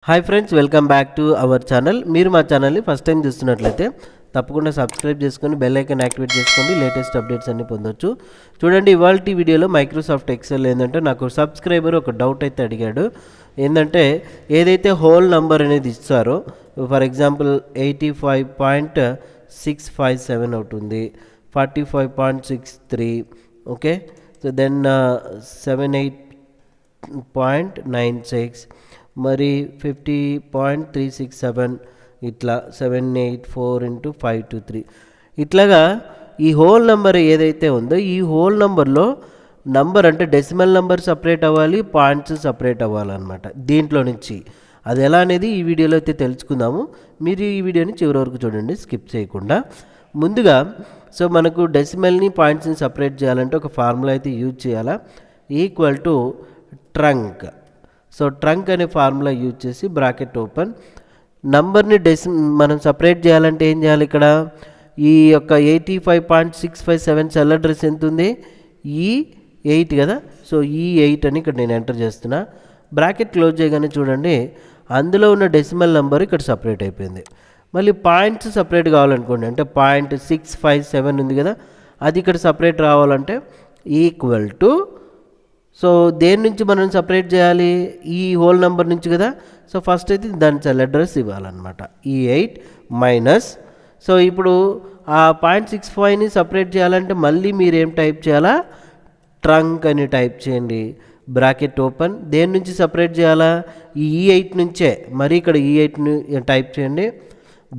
Hi friends, welcome back to our channel. మీరు మా ఛానల్ని ఫస్ట్ టైం చూస్తున్నట్లయితే తప్పకుండా సబ్స్క్రైబ్ చేసుకొని బెల్ ఐకాన్ యాక్టివేట్ చేసుకోండి. లేటెస్ట్ అప్డేట్స్ అన్ని పొందొచ్చు. చూడండి, ఇవాల్టి వీడియోలో మైక్రోసాఫ్ట్ ఎక్సెల్ ఏంటంటే నాకు సబ్స్క్రైబర్ ఒక డౌట్ అయితే అడిగాడు. ఏంటంటే ఏదైతే హోల్ నంబర్ అనేది ఇస్తారో, ఫర్ ఎగ్జాంపుల్ 85.657 అవుతుంది, 45.63, ఓకే. సో దెన్ 78.96, మరి 50.367, ఇట్లా 784 × 523 ఇట్లాగా ఈ హోల్ నెంబర్ ఏదైతే ఉందో ఈ హోల్ నెంబర్లో నంబర్ అంటే డెసిమల్ నెంబర్ సపరేట్ అవ్వాలి, పాయింట్స్ సపరేట్ అవ్వాలన్నమాట. దీంట్లో నుంచి అది ఎలా అనేది ఈ వీడియోలో అయితే తెలుసుకుందాము. మీరు ఈ వీడియోని చివరి వరకు చూడండి, స్కిప్ చేయకుండా. ముందుగా సో మనకు డెసిమల్ని పాయింట్స్ని సపరేట్ చేయాలంటే ఒక ఫార్ములా అయితే యూజ్ చేయాలా, equal to trunk. So trunk అనే ఫార్ములా యూజ్ చేసి బ్రాకెట్ ఓపెన్, నంబర్ని మనం సపరేట్ చేయాలంటే ఏం చేయాలి, ఇక్కడ ఈ యొక్క 85.657 సెల్ అడ్రస్ ఎంత ఉంది, E8 కదా. సో E8 అని ఇక్కడ నేను ఎంటర్ చేస్తున్నా. బ్రాకెట్ క్లోజ్ చేయగానే చూడండి, అందులో ఉన్న డెసిమల్ నెంబర్ ఇక్కడ సపరేట్ అయిపోయింది. మళ్ళీ పాయింట్స్ సపరేట్ కావాలనుకోండి, అంటే 0.657 ఉంది కదా, అది ఇక్కడ సపరేట్ రావాలంటే ఈక్వల్ టు, సో దేని నుంచి మనం సపరేట్ చేయాలి, ఈ హోల్ నెంబర్ నుంచి కదా. సో ఫస్ట్ అయితే దాని సెల్ అడ్రస్ ఇవ్వాలన్నమాట, E8 మైనస్. సో ఇప్పుడు ఆ 0.65ని సపరేట్ చేయాలంటే మళ్ళీ మీరు ఏం టైప్ చేయాలా, ట్రంక్ అని టైప్ చేయండి, బ్రాకెట్ ఓపెన్. దేని నుంచి సపరేట్ చేయాలా, ఈ E8 నుంచే, మరి ఇక్కడ E8ని టైప్ చేయండి,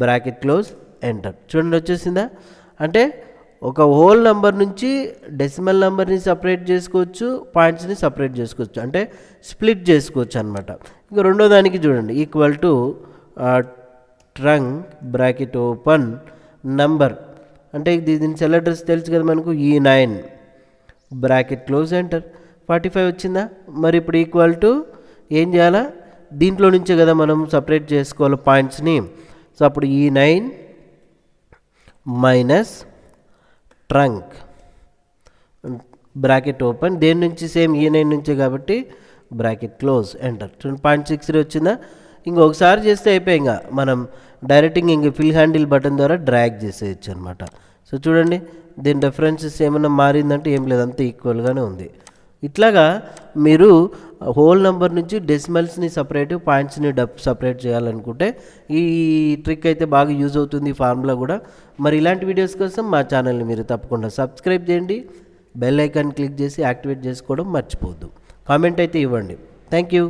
బ్రాకెట్ క్లోజ్, ఎంటర్. చూడండి వచ్చేసిందా. అంటే ఒక హోల్ నెంబర్ నుంచి డెసిమల్ నెంబర్ని సపరేట్ చేసుకోవచ్చు, పాయింట్స్ని సపరేట్ చేసుకోవచ్చు, అంటే స్ప్లిట్ చేసుకోవచ్చు అనమాట. ఇంకా రెండో దానికి చూడండి, equal to trunk bracket open number, అంటే దీని సెల్ అడ్రస్ తెలుసు కదా మనకు, E9 బ్రాకెట్ క్లోజ్, ఎంటర్. 45 వచ్చిందా. మరి ఇప్పుడు ఈక్వల్ టు ఏం చేయాలా, దీంట్లో నుంచే కదా మనం సపరేట్ చేసుకోవాలి పాయింట్స్ని. సో అప్పుడు E9 minus trunk bracket open, దేని నుంచి సేమ్ E9 నుంచే కాబట్టి బ్రాకెట్ క్లోజ్, ఎంటర్. 0.63 వచ్చిందా. ఇంకొకసారి చేస్తే అయిపోయి, ఇంకా మనం డైరెక్ట్గా ఇంక ఫిల్ హ్యాండిల్ బటన్ ద్వారా డ్రాగ్ చేసేయచ్చు అనమాట. సో చూడండి, దీని రెఫరెన్సెస్ ఏమైనా మారిందంటే ఏం లేదు, అంత ఈక్వల్గానే ఉంది. ఇట్లాగా మీరు హోల్ నెంబర్ నుంచి డెసిమల్స్ని సపరేట్, పాయింట్స్ని సపరేట్ చేయాలనుకుంటే ఈ ట్రిక్ అయితే బాగా యూజ్ అవుతుంది, ఈ ఫార్ములా కూడా. మరి ఇలాంటి వీడియోస్ కోసం మా ఛానల్ని మీరు తప్పకుండా సబ్స్క్రైబ్ చేయండి, బెల్ ఐకాన్ క్లిక్ చేసి యాక్టివేట్ చేసుకోవడం మర్చిపోవద్దు. కామెంట్ అయితే ఇవ్వండి. Thank you.